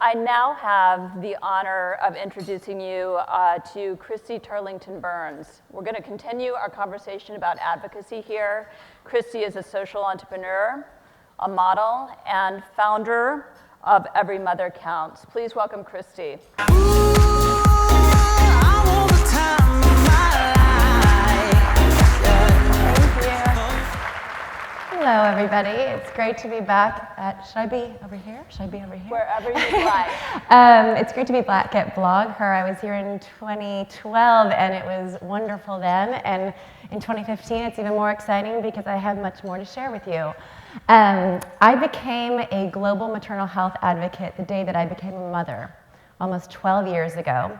I now have the honor of introducing you to Christy Turlington Burns. We're going to continue our conversation about advocacy here. Christy is a social entrepreneur, a model, and founder of Every Mother Counts. Please welcome Christy. Hello, everybody. It's great to be back at, should I be over here? Should I be over here? Wherever you like. It's great to be back at Blog Her. I was here in 2012 and it was wonderful then. And in 2015, it's even more exciting because I have much more to share with you. I became a global maternal health advocate the day that I became a mother, almost 12 years ago.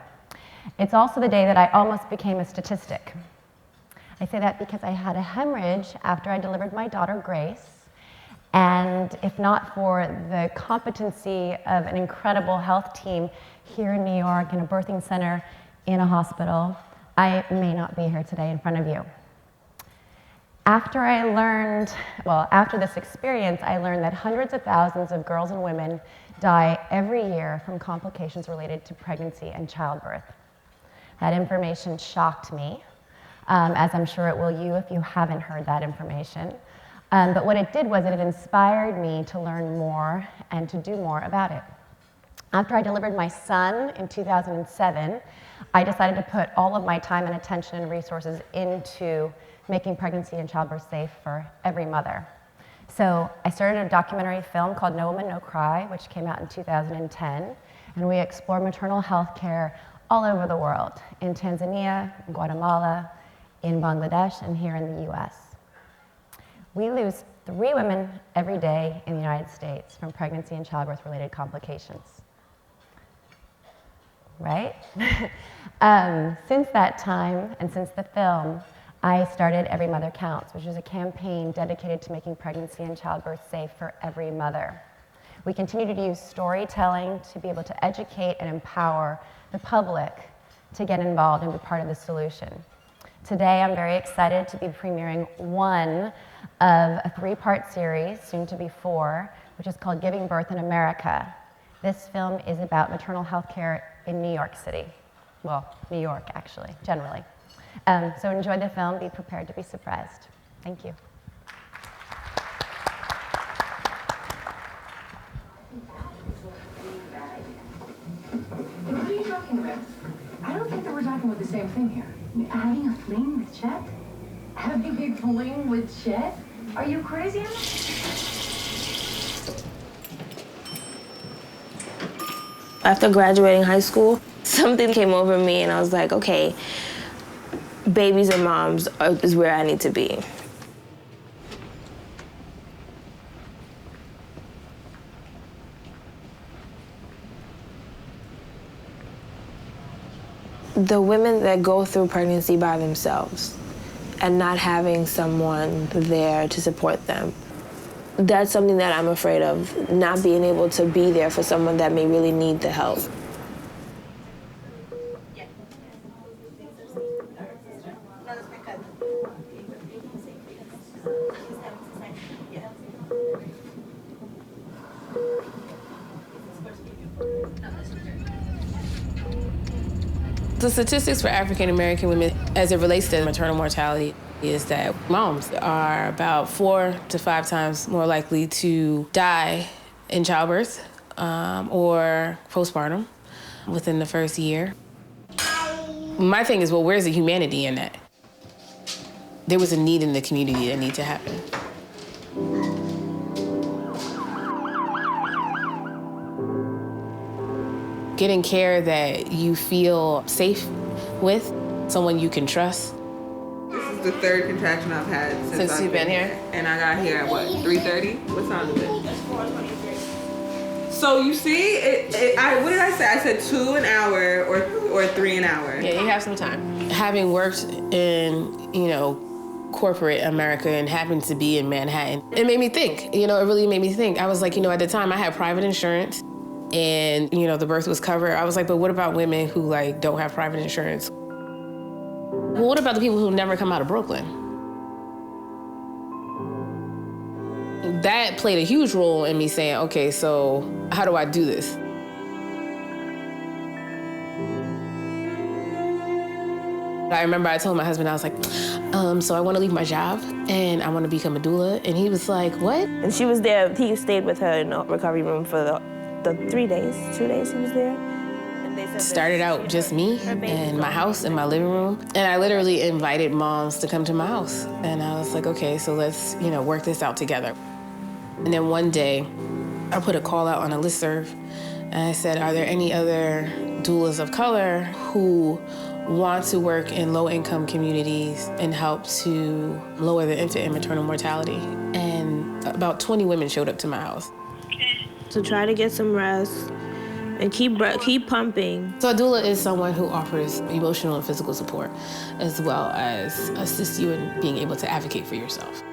It's also the day that I almost became a statistic. I say that because I had a hemorrhage after I delivered my daughter, Grace. And if not for the competency of an incredible health team here in New York in a birthing center in a hospital, I may not be here today in front of you. After this experience, I learned that hundreds of thousands of girls and women die every year from complications related to pregnancy and childbirth. That information shocked me. As I'm sure it will you if you haven't heard that information. But what it did was it inspired me to learn more and to do more about it. After I delivered my son in 2007, I decided to put all of my time and attention and resources into making pregnancy and childbirth safe for every mother. So I started a documentary film called No Woman, No Cry, which came out in 2010, and we explore maternal health care all over the world, in Tanzania, in Guatemala, in Bangladesh, and here in the US. We lose 3 women every day in the United States from pregnancy and childbirth related complications. Right? Since that time, and since the film, I started Every Mother Counts, which is a campaign dedicated to making pregnancy and childbirth safe for every mother. We continue to use storytelling to be able to educate and empower the public to get involved and be part of the solution. Today, I'm very excited to be premiering one of a 3-part series, soon to be 4, which is called Giving Birth in America. This film is about maternal health care in New York City. Well, New York, actually, generally. So enjoy the film, be prepared to be surprised. Thank you. What are you talking about? I don't think that we're talking about the same thing here. Having a fling with Chet? Having a fling with Chet? Are you crazy? After graduating high school, something came over me and I was like, okay, babies and moms is where I need to be. The women that go through pregnancy by themselves and not having someone there to support them, that's something that I'm afraid of, not being able to be there for someone that may really need the help. The statistics for African American women as it relates to maternal mortality is that moms are about 4 to 5 times more likely to die in childbirth or postpartum within the first year. My thing is, well, where's the humanity in that? There was a need in the community that needed to happen. Getting care that you feel safe with, someone you can trust. This is the 3rd contraction I've had since you've been here? And I got here at what, 3:30? What time is it? It's 4:23. So you see, what did I say? I said 2 an hour or 3 an hour. Yeah, you have some time. Having worked in, corporate America and happened to be in Manhattan, it made me think, it really made me think. I was like, at the time I had private insurance and, the birth was covered. I was like, but what about women who don't have private insurance? Well, what about the people who never come out of Brooklyn? That played a huge role in me saying, okay, so how do I do this? I remember I told my husband, I was like, so I want to leave my job and I want to become a doula. And he was like, what? And she was there, he stayed with her in the recovery room for the 2 days he was there. And they said Started out just me and my house and my living room. And I literally invited moms to come to my house. And I was like, okay, so let's, work this out together. And then one day, I put a call out on a listserv. And I said, are there any other doulas of color who want to work in low-income communities and help to lower the infant and maternal mortality? And about 20 women showed up to my house. So try to get some rest and keep pumping. So a doula is someone who offers emotional and physical support, as well as assist you in being able to advocate for yourself.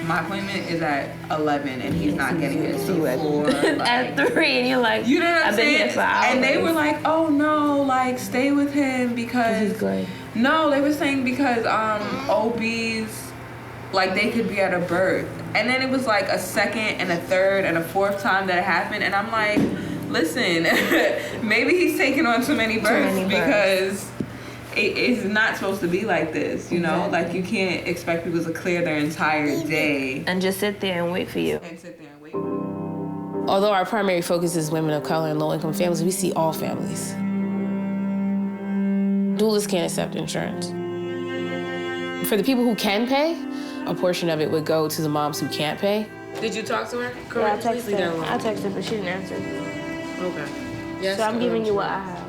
My appointment is at 11 and he's not getting here till 4. At 3 and you're like, you know what I'm I've been saying? here for hours. And they were like, oh no, like stay with him because he's good. No, they were saying because OBs, like they could be at a birth. And then it was like a second and a third and a fourth time that it happened. And I'm like, listen, maybe he's taking on too many births because it's not supposed to be like this, Exactly. Like you can't expect people to clear their entire day. And just sit there and wait for you. And sit there and wait. Although our primary focus is women of color and low-income families, we see all families. Doulas can't accept insurance. For the people who can pay, a portion of it would go to the moms who can't pay. Did you talk to her? Yeah, I texted her, but she didn't answer. Okay. Yes. So I'm giving you what I have.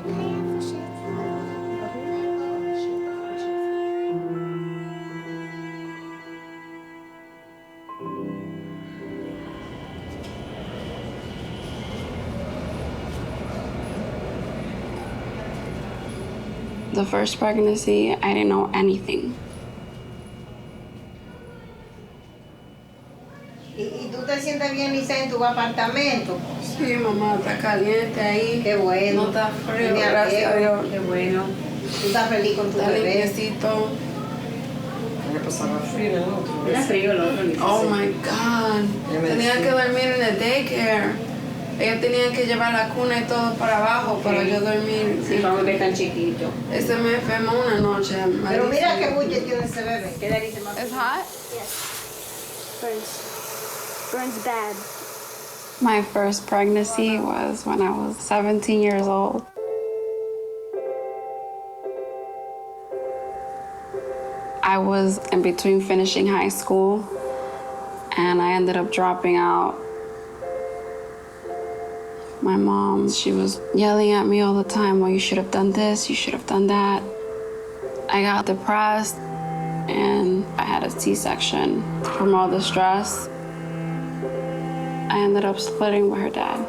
The first pregnancy, I didn't know anything. ¿Y tú te sientes bien, Lisa, en tu apartamento? Sí, mamá, está caliente ahí. Qué bueno. No está frío, Me gracias a alegro. Dios. Qué bueno. ¿Tú estás feliz con tu Está bebé? limpiecito. Era frío el otro, Lisa. Oh my God. Tenía que dormir en el daycare. Ella tenía que llevar la cuna y todo para abajo para yo dormir. Sí, vamos a ver tan chiquito. Ese me enfermó una noche. Pero mira qué bulle tiene ese bebé. ¿Qué le dice más? It's hot? Burns bad. My first pregnancy was when I was 17 years old. I was in between finishing high school and I ended up dropping out. My mom, she was yelling at me all the time, well, you should have done this, you should have done that. I got depressed and I had a C-section from all the stress. I ended up splitting with her dad.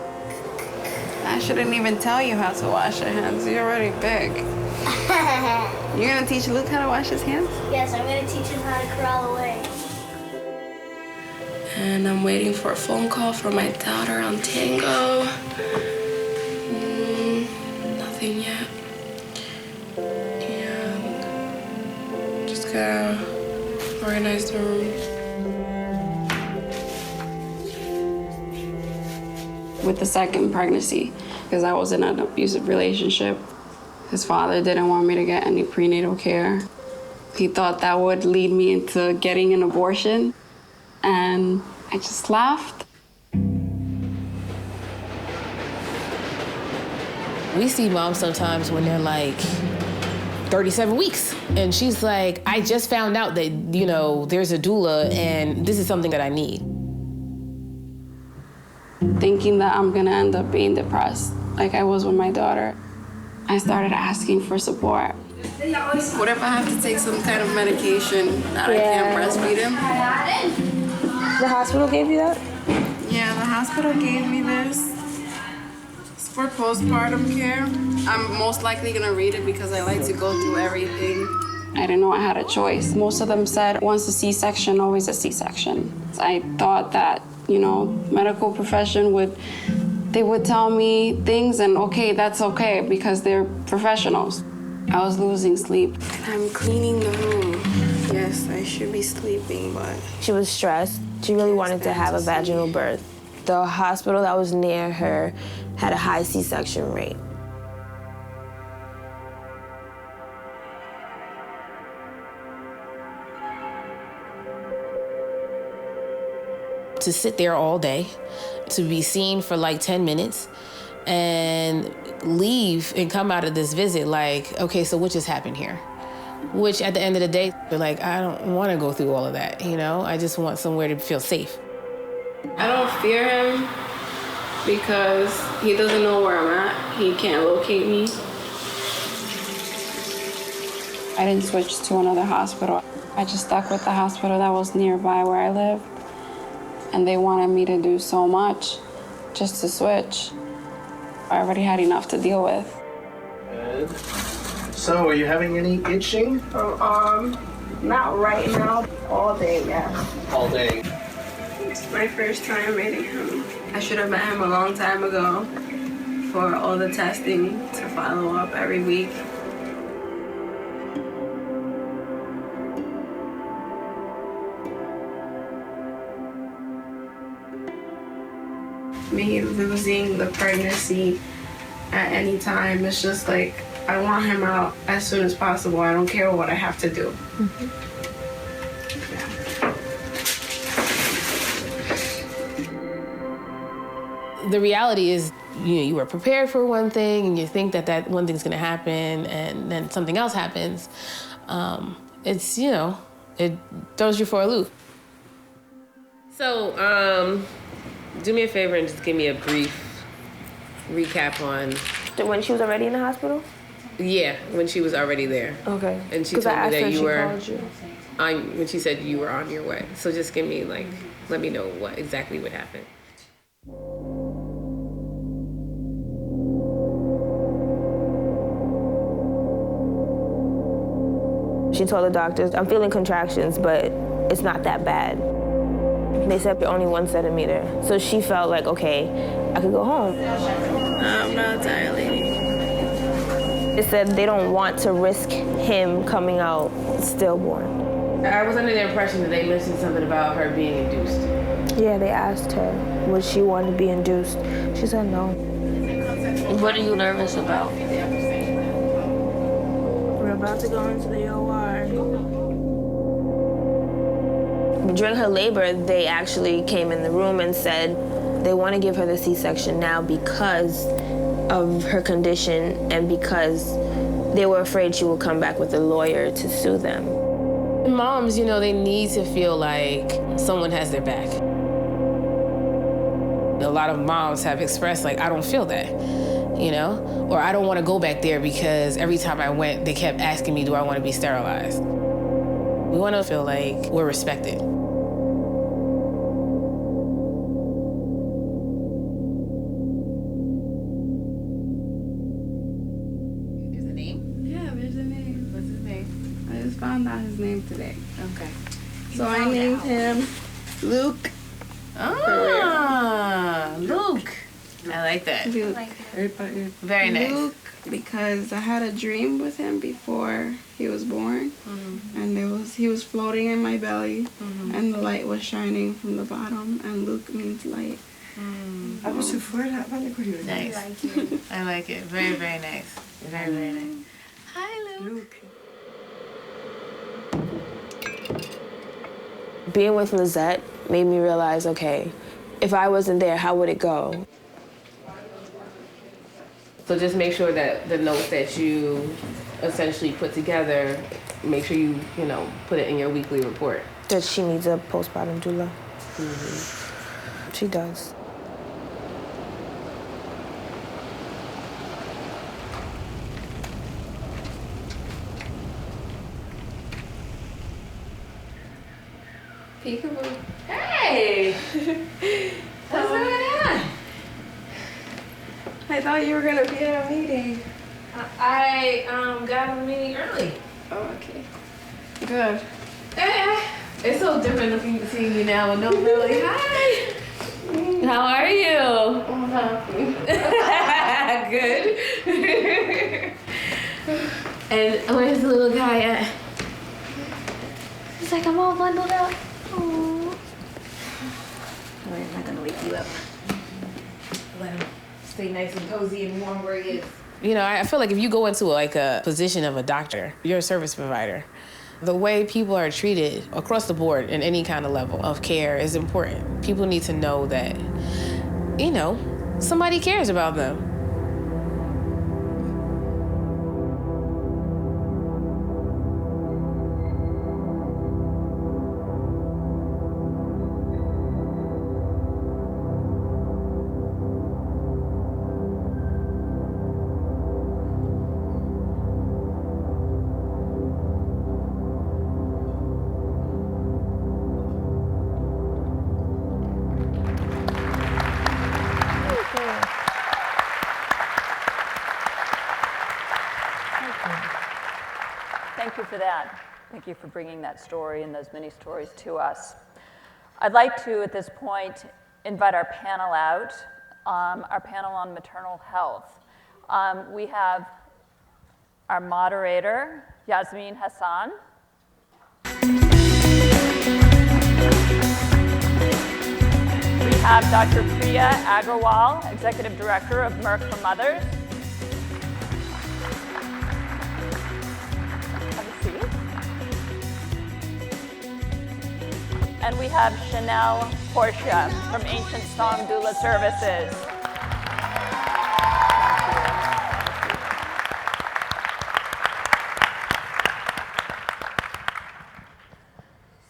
I shouldn't even tell you how to wash your hands. You're already big. You're gonna teach Luke how to wash his hands? Yes, I'm gonna teach him how to crawl away. And I'm waiting for a phone call from my daughter on Tango. Nothing yet. And just gotta organize the room. With the second pregnancy, because I was in an abusive relationship, his father didn't want me to get any prenatal care. He thought that would lead me into getting an abortion. And I just laughed. We see moms sometimes when they're like 37 weeks. And she's like, I just found out that, there's a doula and this is something that I need. Thinking that I'm gonna end up being depressed, like I was with my daughter, I started asking for support. What if I have to take some kind of medication that I can't breastfeed him? The hospital gave you that? Yeah, the hospital gave me this. It's for postpartum care. I'm most likely gonna read it because I like to go through everything. I didn't know I had a choice. Most of them said, once a C-section, always a C-section. I thought that, medical profession would tell me things and okay, that's okay because they're professionals. I was losing sleep. I'm cleaning the room. Yes, I should be sleeping, but She was stressed. She really wanted to have a vaginal birth. The hospital that was near her had a high C-section rate. To sit there all day, to be seen for like 10 minutes, and leave and come out of this visit like, okay, so what just happened here? Which at the end of the day, they're like, I don't want to go through all of that, you know? I just want somewhere to feel safe. I don't fear him because he doesn't know where I'm at. He can't locate me. I didn't switch to another hospital. I just stuck with the hospital that was nearby where I live. And they wanted me to do so much just to switch. I already had enough to deal with. Good. So, are you having any itching? Not right now. All day, yeah. All day. It's my first time meeting him. I should have met him a long time ago for all the testing to follow up every week. Me losing the pregnancy at any time, it's just like, I want him out as soon as possible. I don't care what I have to do. The reality is, you know, you were prepared for one thing and you think that that one thing's gonna happen and then something else happens. It's, you know, it throws you for a loop. So, do me a favor and just give me a brief recap on... When she was already in the hospital? Yeah, when she was already there. Okay. And she told me that you were... Called you. When she said you were on your way. So just give me, like, let me know what exactly would happen. She told the doctors, I'm feeling contractions, but it's not that bad. They said you're only 1 centimeter. So she felt like, okay, I could go home. I'm not dilating. They said they don't want to risk him coming out stillborn. I was under the impression that they mentioned something about her being induced. Yeah, they asked her, would she want to be induced? She said no. What are you nervous about? We're about to go into the OR. During her labor, they actually came in the room and said they want to give her the C-section now because of her condition and because they were afraid she would come back with a lawyer to sue them. Moms, you know, they need to feel like someone has their back. A lot of moms have expressed, like, I don't feel that, you know? Or I don't want to go back there because every time I went, they kept asking me, do I want to be sterilized? We want to feel like we're respected. There's a name? Yeah, there's a name. What's his name? I just found out his name today. Okay. So I named him Luke. Ah, Luke. I like that. Luke. Very nice. Luke, because I had a dream with him before he was born, and he was floating in my belly, and the light was shining from the bottom, and Luke means light. Nice. I like it. Very, very nice. Very, very nice. Hi, Luke. Being with Lizette made me realize, okay, if I wasn't there, how would it go? So just make sure that the notes that you essentially put together, make sure you put it in your weekly report. That she needs a postpartum doula. She does. Peekaboo. Hey! What's going on? I thought you were gonna be at a meeting. I got a meeting early. Oh, okay. Good. It's so different seeing you now with no belly. Hi! How are you? I'm happy. Good. And where's the little guy at? He's like, I'm all bundled up. Aww. I'm not gonna wake you up. let him stay nice and cozy and warm where he is. You know, I feel like if you go into like a position of a doctor, you're a service provider. The way people are treated across the board in any kind of level of care is important. People need to know that, you know, somebody cares about them. Thank you for that. Thank you for bringing that story and those many stories to us. I'd like to, at this point, invite our panel out, our panel on maternal health. We have our moderator, Yasmin Hassan. We have Dr. Priya Agrawal, Executive Director of Merck for Mothers. And we have Chanel Portia from Ancient Song Doula Services.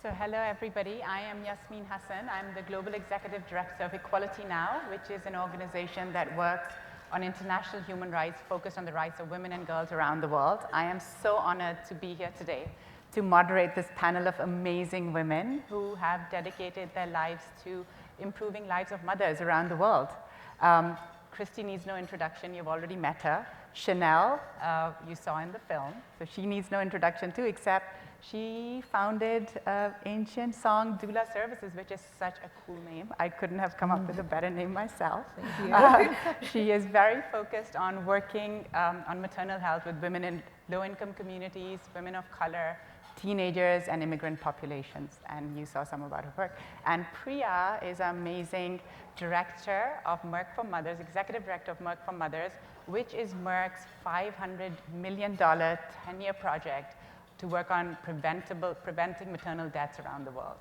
So hello everybody, I am Yasmin Hassan. I'm the Global Executive Director of Equality Now, which is an organization that works on international human rights focused on the rights of women and girls around the world. I am so honored to be here today to moderate this panel of amazing women who have dedicated their lives to improving lives of mothers around the world. Christy needs no introduction, you've already met her. Chanel, you saw in the film, so she needs no introduction too, except she founded Ancient Song Doula Services, which is such a cool name. I couldn't have come up with a better name myself. Thank you. She is very focused on working on maternal health with women in low-income communities, women of color, teenagers, and immigrant populations, and you saw some about her work. And Priya is an amazing director of Merck for Mothers, executive director of Merck for Mothers, which is Merck's $500 million 10-year project to work on preventing maternal deaths around the world.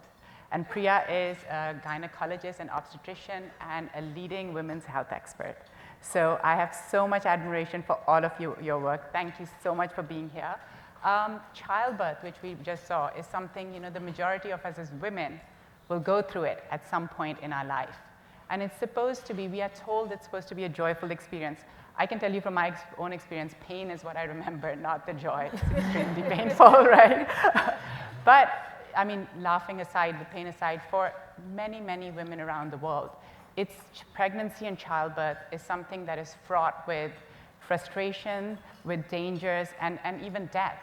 And Priya is a gynecologist and obstetrician and a leading women's health expert. So I have so much admiration for all of your work. Thank you so much for being here. Childbirth, which we just saw, is something, you know, the majority of us as women will go through it at some point in our life. And it's supposed to be, we are told it's supposed to be a joyful experience. I can tell you from my own experience, pain is what I remember, not the joy. It's extremely painful, right? But, I mean, laughing aside, the pain aside, for many, many women around the world, pregnancy and childbirth is something that is fraught with frustration, with dangers, and even death.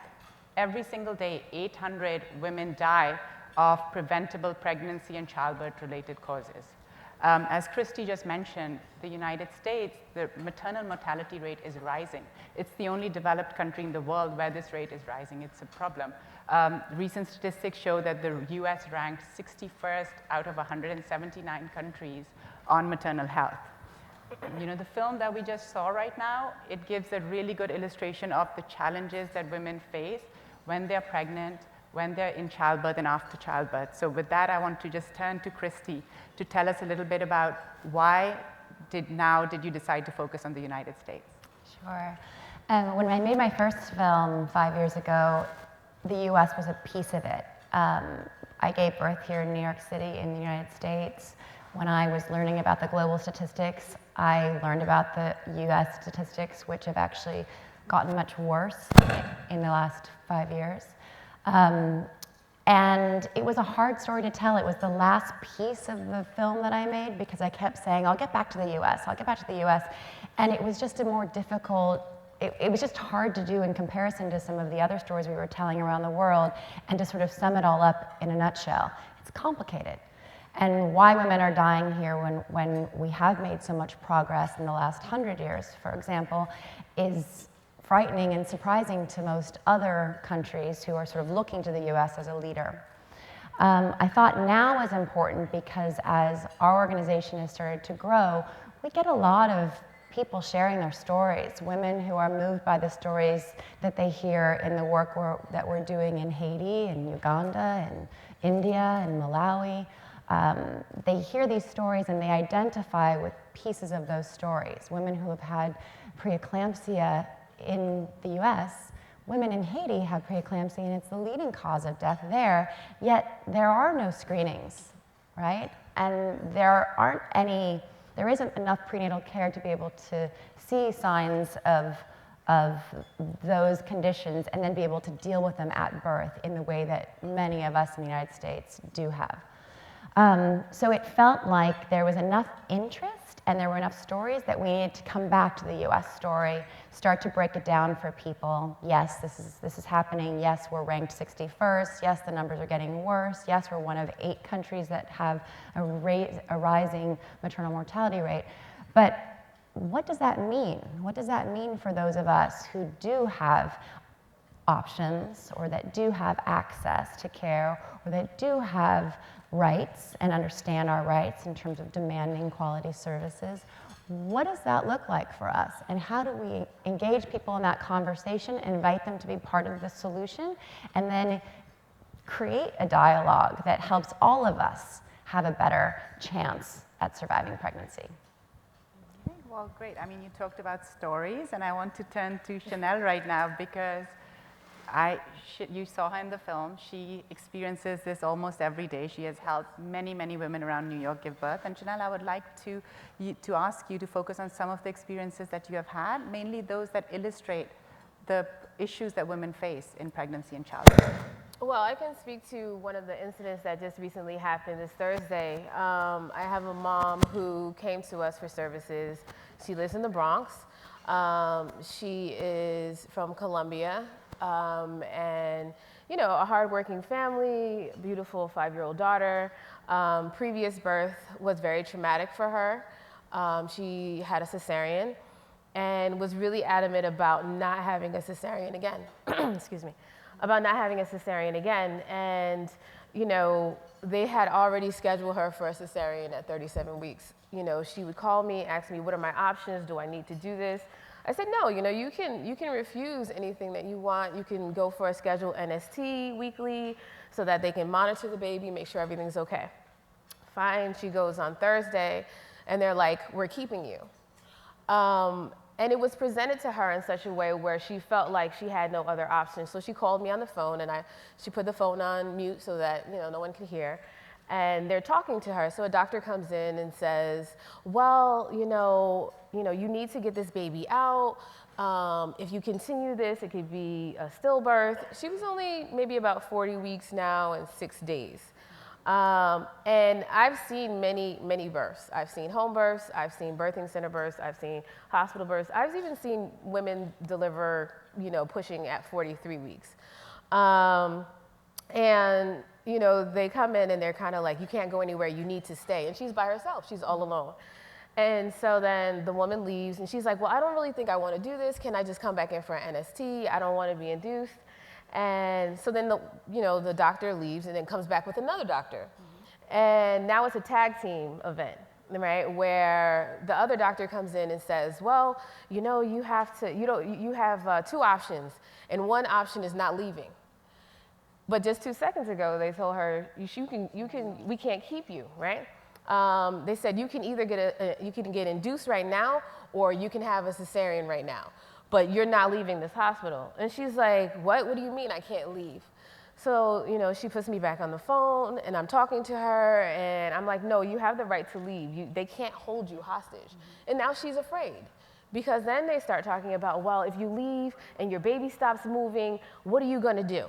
Every single day, 800 women die of preventable pregnancy and childbirth-related causes. As Christy just mentioned, the United States, the maternal mortality rate is rising. It's the only developed country in the world where this rate is rising. It's a problem. Recent statistics show that the US ranked 61st out of 179 countries on maternal health. You know, the film that we just saw right now, it gives a really good illustration of the challenges that women face when they're pregnant, when they're in childbirth and after childbirth. So with that, I want to just turn to Christy to tell us a little bit about why did you decide to focus on the United States? Sure. When I made my first film 5 years ago, the US was a piece of it. I gave birth here in New York City in the United States. When I was learning about the global statistics, I learned about the US statistics, which have actually gotten much worse in the last 5 years. And it was a hard story to tell. It was the last piece of the film that I made because I kept saying, I'll get back to the US, I'll get back to the US. And it was just a more difficult, it was just hard to do in comparison to some of the other stories we were telling around the world and to sort of sum it all up in a nutshell. It's complicated. And why women are dying here when we have made so much progress in the last 100 years, for example, is frightening and surprising to most other countries who are sort of looking to the US as a leader. I thought now is important because as our organization has started to grow, we get a lot of people sharing their stories, women who are moved by the stories that they hear in the work that we're doing in Haiti and Uganda and India and Malawi. They hear these stories and they identify with pieces of those stories. Women who have had preeclampsia in the US, women in Haiti have preeclampsia and it's the leading cause of death there, yet there are no screenings, right? And there isn't enough prenatal care to be able to see signs of those conditions and then be able to deal with them at birth in the way that many of us in the United States do have. So it felt like there was enough interest and there were enough stories that we needed to come back to the US story, start to break it down for people. Yes, this is happening. Yes, we're ranked 61st. Yes, the numbers are getting worse. Yes, we're one of 8 countries that have a rising maternal mortality rate. But what does that mean? What does that mean for those of us who do have options or that do have access to care or that do have rights and understand our rights in terms of demanding quality services? What does that look like for us? And how do we engage people in that conversation, invite them to be part of the solution, and then create a dialogue that helps all of us have a better chance at surviving pregnancy? Okay, well, great. I mean, you talked about stories, and I want to turn to Chanel right now because you saw her in the film. She experiences this almost every day. She has helped many, many women around New York give birth. And Chanel, I would like to ask you to focus on some of the experiences that you have had, mainly those that illustrate the issues that women face in pregnancy and childbirth. Well, I can speak to one of the incidents that just recently happened this Thursday. I have a mom who came to us for services. She lives in the Bronx. She is from Colombia. And, you know, a hardworking family, beautiful 5-year-old daughter. Previous birth was very traumatic for her. She had a cesarean and was really adamant about not having a cesarean again. Excuse me. About not having a cesarean again. And, you know, they had already scheduled her for a cesarean at 37 weeks. You know, she would call me, ask me, what are my options? Do I need to do this? I said, no, you know, you can refuse anything that you want. You can go for a scheduled NST weekly so that they can monitor the baby, make sure everything's okay. Fine, she goes on Thursday, and they're like, we're keeping you. And it was presented to her in such a way where she felt like she had no other option. So she called me on the phone, and she put the phone on mute so that, you know, no one could hear. And they're talking to her. So a doctor comes in and says, well, you know, you need to get this baby out. If you continue this, it could be a stillbirth. She was only maybe about 40 weeks now and 6 days. And I've seen many, many births. I've seen home births, I've seen birthing center births, I've seen hospital births. I've even seen women deliver, you know, pushing at 43 weeks. And, you know, they come in and they're kind of like, you can't go anywhere, you need to stay. And she's by herself, she's all alone. And so then the woman leaves and she's like, well, I don't really think I want to do this. Can I just come back in for an NST? I don't want to be induced. And so then the doctor leaves and then comes back with another doctor. Mm-hmm. And now it's a tag team event, right? Where the other doctor comes in and says, well, you know, you have 2 options and one option is not leaving. But just 2 seconds ago, they told her, we can't keep you, right? They said you can either get induced right now, or you can have a cesarean right now, but you're not leaving this hospital. And she's like, what? What do you mean I can't leave? So, you know, she puts me back on the phone, and I'm talking to her, and I'm like, no, you have the right to leave. They can't hold you hostage. Mm-hmm. And now she's afraid. Because then they start talking about, well, if you leave and your baby stops moving, what are you gonna do?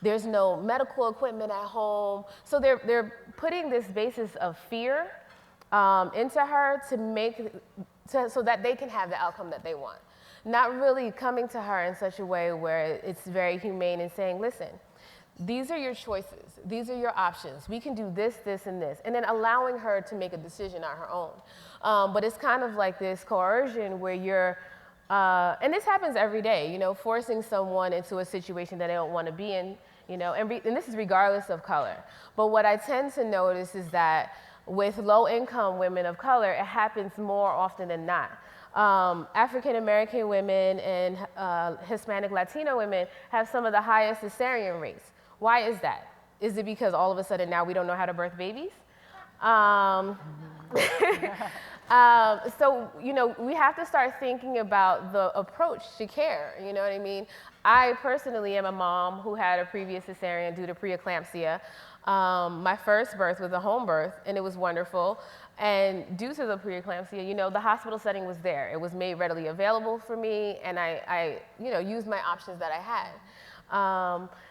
There's no medical equipment at home. So they're putting this basis of fear into her so that they can have the outcome that they want. Not really coming to her in such a way where it's very humane and saying, listen, these are your choices. These are your options. We can do this, this, and this. And then allowing her to make a decision on her own. But it's kind of like this coercion where you're, and this happens every day, you know, forcing someone into a situation that they don't want to be in, you know, and this is regardless of color. But what I tend to notice is that With low-income women of color, it happens more often than not. African-American women and Hispanic Latino women have some of the highest cesarean rates. Why is that? Is it because all of a sudden now we don't know how to birth babies? So, you know, we have to start thinking about the approach to care, you know what I mean? I personally am a mom who had a previous cesarean due to preeclampsia. My first birth was a home birth, and it was wonderful. And due to the preeclampsia, you know, the hospital setting was there. It was made readily available for me, and I you know, used my options that I had.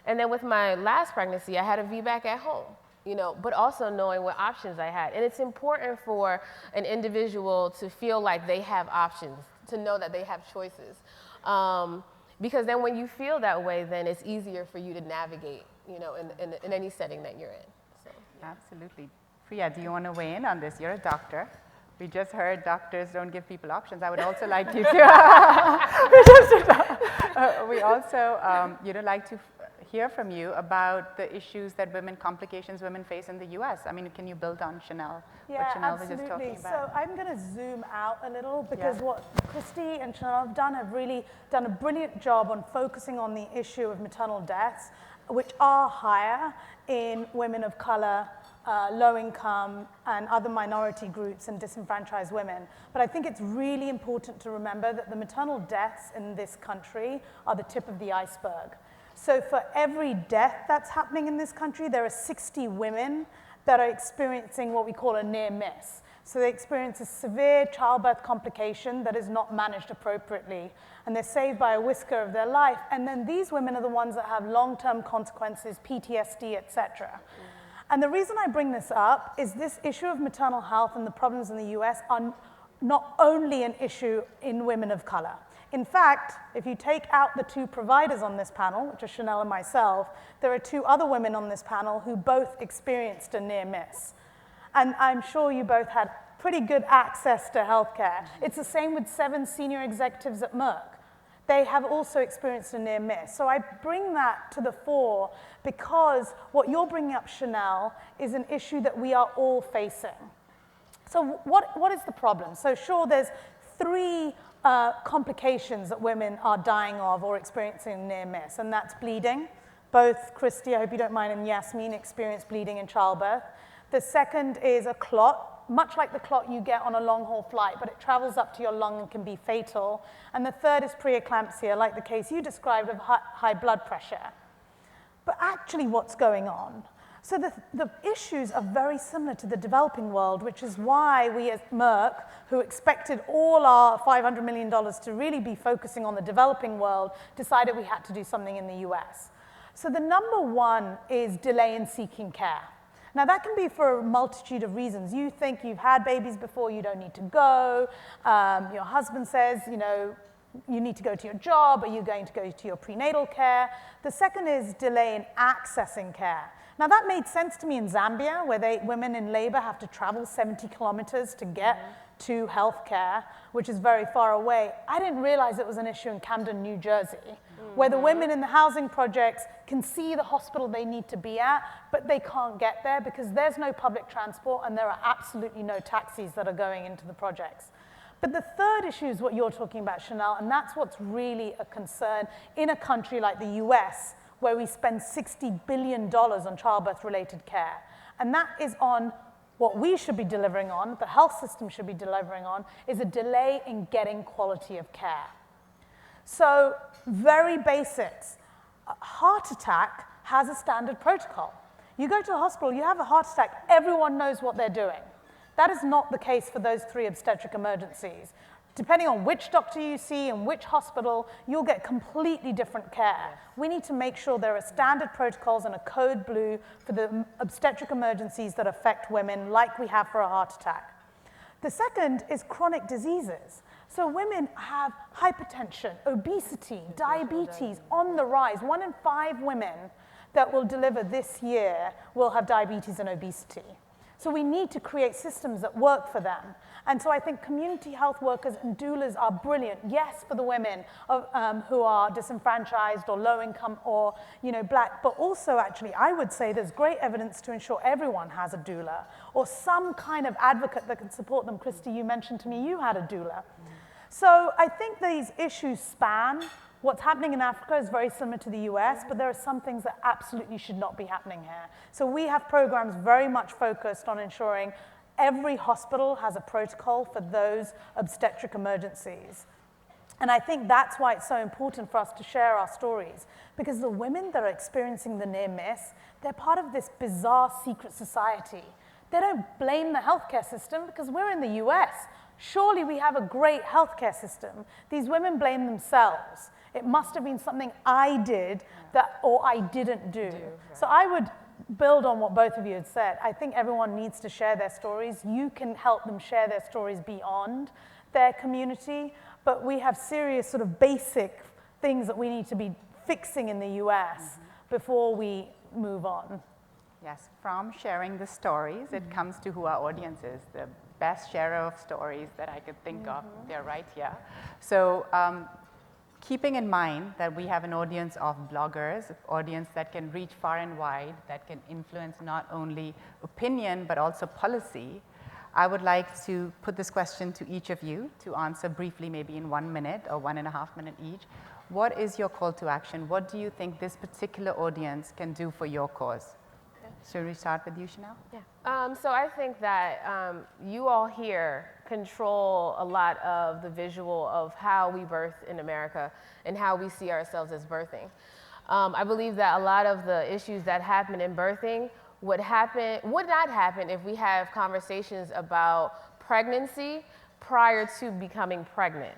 And then with my last pregnancy, I had a VBAC at home, you know, but also knowing what options I had. And it's important for an individual to feel like they have options, to know that they have choices. Because then when you feel that way, then it's easier for you to navigate, you know, in any setting that you're in. So, yeah. Absolutely. Priya, do you want to weigh in on this? You're a doctor. We just heard doctors don't give people options. I would also like you to, we also, you know, like to hear from you about the issues that complications women face in the US. I mean, can you build on Chanel, what Chanel was just talking about? So I'm going to zoom out a little because what Christy and Chanel have done really done a brilliant job on focusing on the issue of maternal deaths, which are higher in women of color, low income, and other minority groups and disenfranchised women. But I think it's really important to remember that the maternal deaths in this country are the tip of the iceberg. So for every death that's happening in this country, there are 60 women that are experiencing what we call a near miss. So they experience a severe childbirth complication that is not managed appropriately, and they're saved by a whisker of their life. And then these women are the ones that have long-term consequences, PTSD, etc. And the reason I bring this up is this issue of maternal health and the problems in the US are not only an issue in women of color. In fact, if you take out the two providers on this panel, which are Chanel and myself, there are two other women on this panel who both experienced a near miss. And I'm sure you both had pretty good access to healthcare. It's the same with 7 senior executives at Merck. They have also experienced a near miss. So I bring that to the fore because what you're bringing up, Chanel, is an issue that we are all facing. So what is the problem? So sure, there's 3 complications that women are dying of or experiencing near miss, and that's bleeding. Both Christy, I hope you don't mind, and Yasmin experienced bleeding in childbirth. The second is a clot, much like the clot you get on a long-haul flight, but it travels up to your lung and can be fatal. And the third is preeclampsia, like the case you described of high blood pressure. But actually what's going on? So the issues are very similar to the developing world, which is why we as Merck, who expected all our $500 million to really be focusing on the developing world, decided we had to do something in the US. So the number one is delay in seeking care. Now that can be for a multitude of reasons. You think you've had babies before, you don't need to go. Your husband says, you know, you need to go to your job. Are you going to go to your prenatal care? The second is delay in accessing care. Now that made sense to me in Zambia, where women in labor have to travel 70 kilometers to get to health care, which is very far away. I didn't realize it was an issue in Camden, New Jersey, where the women in the housing projects can see the hospital they need to be at, but they can't get there because there's no public transport and there are absolutely no taxis that are going into the projects. But the third issue is what you're talking about, Chanel, and that's what's really a concern in a country like the US, where we spend $60 billion on childbirth-related care. And that is on what we should be delivering on, the health system should be delivering on, is a delay in getting quality of care. So very basics. A heart attack has a standard protocol. You go to a hospital, you have a heart attack, everyone knows what they're doing. That is not the case for those 3 obstetric emergencies. Depending on which doctor you see and which hospital, you'll get completely different care. We need to make sure there are standard protocols and a code blue for the obstetric emergencies that affect women like we have for a heart attack. The second is chronic diseases. So women have hypertension, obesity, diabetes on the rise. 1 in 5 women that will deliver this year will have diabetes and obesity. So we need to create systems that work for them. And so I think community health workers and doulas are brilliant. Yes, for the women who are disenfranchised or low income or Black, but also actually I would say there's great evidence to ensure everyone has a doula or some kind of advocate that can support them. Christy, you mentioned to me you had a doula. So I think these issues span. What's happening in Africa is very similar to the US, but there are some things that absolutely should not be happening here. So we have programs very much focused on ensuring every hospital has a protocol for those obstetric emergencies. And I think that's why it's so important for us to share our stories, because the women that are experiencing the near miss, they're part of this bizarre secret society. They don't blame the healthcare system because we're in the US. Surely we have a great healthcare system. These women blame themselves. It must have been something I did or I didn't do. So I would build on what both of you had said. I think everyone needs to share their stories. You can help them share their stories beyond their community, but we have serious sort of basic things that we need to be fixing in the US before we move on. Yes, from sharing the stories, it comes to who our audience is. The best sharer of stories that I could think of, they're right here. So keeping in mind that we have an audience of bloggers, an audience that can reach far and wide, that can influence not only opinion, but also policy, I would like to put this question to each of you to answer briefly, maybe in 1 minute or 1.5 minutes each. What is your call to action? What do you think this particular audience can do for your cause? Should we start with you, Chanel? Yeah. So I think that you all here control a lot of the visual of how we birth in America and how we see ourselves as birthing. I believe that a lot of the issues that happen in birthing would not happen if we have conversations about pregnancy prior to becoming pregnant.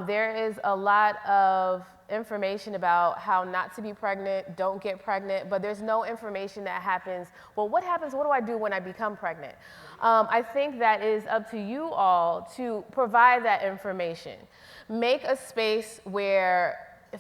There is a lot of information about how not to be pregnant, don't get pregnant, but there's no information that happens, well, what happens, what do I do when I become pregnant? I think that is up to you all to provide that information. Make a space where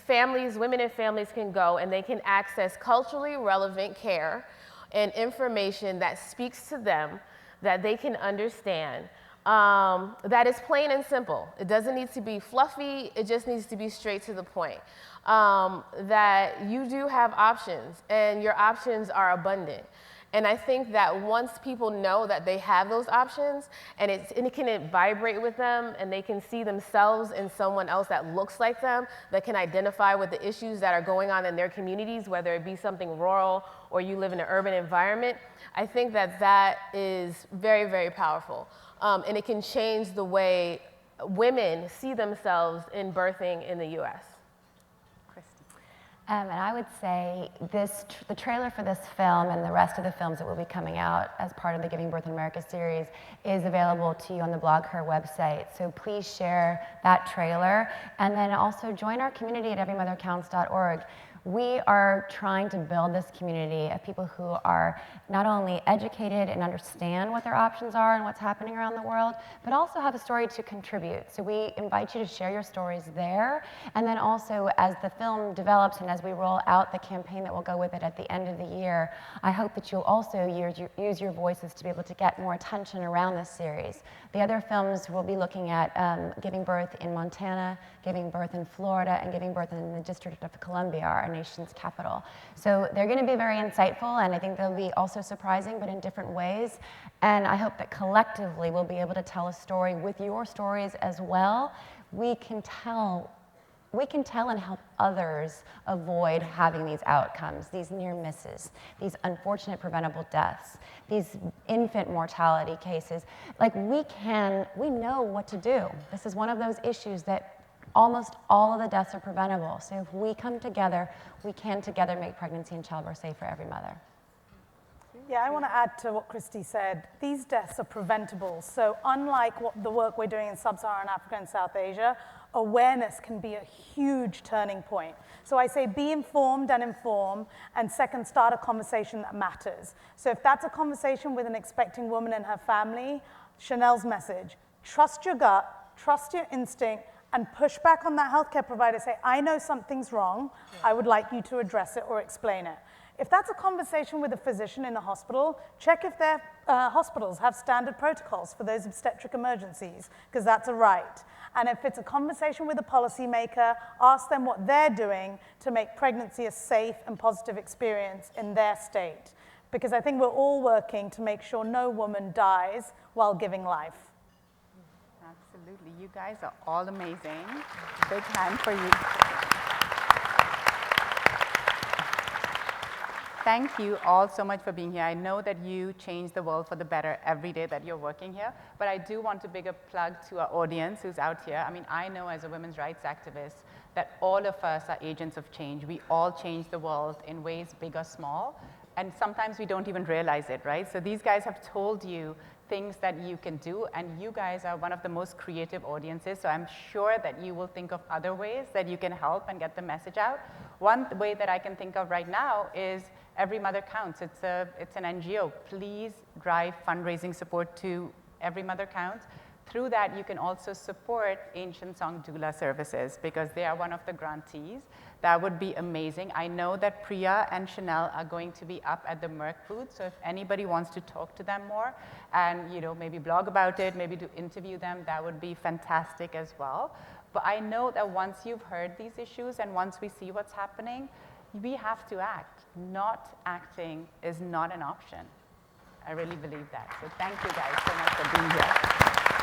families, women and families can go and they can access culturally relevant care and information that speaks to them, that they can understand. That is plain and simple. It doesn't need to be fluffy, it just needs to be straight to the point. That you do have options and your options are abundant. And I think that once people know that they have those options and it can vibrate with them and they can see themselves in someone else that looks like them, that can identify with the issues that are going on in their communities, whether it be something rural or you live in an urban environment, I think that that is very, very powerful. And it can change the way women see themselves in birthing in the US. And I would say the trailer for this film and the rest of the films that will be coming out as part of the Giving Birth in America series is available to you on the Blog Her website. So please share that trailer and then also join our community at everymothercounts.org. We are trying to build this community of people who are not only educated and understand what their options are and what's happening around the world, but also have a story to contribute. So we invite you to share your stories there. And then also as the film develops and as we roll out the campaign that will go with it at the end of the year, I hope that you'll also use your voices to be able to get more attention around this series. The other films will be looking at giving birth in Montana, giving birth in Florida, and giving birth in the District of Columbia, our nation's capital. So they're going to be very insightful, and I think they'll be also surprising, but in different ways. And I hope that collectively we'll be able to tell a story with your stories as well. We can tell and help others avoid having these outcomes, these near misses, these unfortunate preventable deaths, these infant mortality cases. Like we know what to do. This is one of those issues that almost all of the deaths are preventable. So if we come together, we can together make pregnancy and childbirth safe for every mother. Yeah, I want to add to what Christy said. These deaths are preventable. So unlike the work we're doing in sub-Saharan Africa and South Asia, awareness can be a huge turning point. So I say be informed and inform, and second, start a conversation that matters. So if that's a conversation with an expecting woman and her family, Chanel's message, trust your gut, trust your instinct, and push back on that healthcare provider. Say, I know something's wrong. I would like you to address it or explain it. If that's a conversation with a physician in the hospital, check if they're hospitals have standard protocols for those obstetric emergencies, because that's a right. And if it's a conversation with a policymaker, ask them what they're doing to make pregnancy a safe and positive experience in their state. Because I think we're all working to make sure no woman dies while giving life. Absolutely. You guys are all amazing. Big hand for you. Thank you all so much for being here. I know that you change the world for the better every day that you're working here, but I do want to big a plug to our audience who's out here. I mean, I know as a women's rights activist that all of us are agents of change. We all change the world in ways big or small, and sometimes we don't even realize it, right? So these guys have told you things that you can do, and you guys are one of the most creative audiences, so I'm sure that you will think of other ways that you can help and get the message out. One way that I can think of right now is Every Mother Counts. It's an NGO. Please drive fundraising support to Every Mother Counts. Through that, you can also support Ancient Song Doula services because they are one of the grantees. That would be amazing. I know that Priya and Chanel are going to be up at the Merck booth, so if anybody wants to talk to them more and maybe blog about it, maybe to interview them, that would be fantastic as well. But I know that once you've heard these issues and once we see what's happening, we have to act. Not acting is not an option. I really believe that. So thank you guys so much for being here.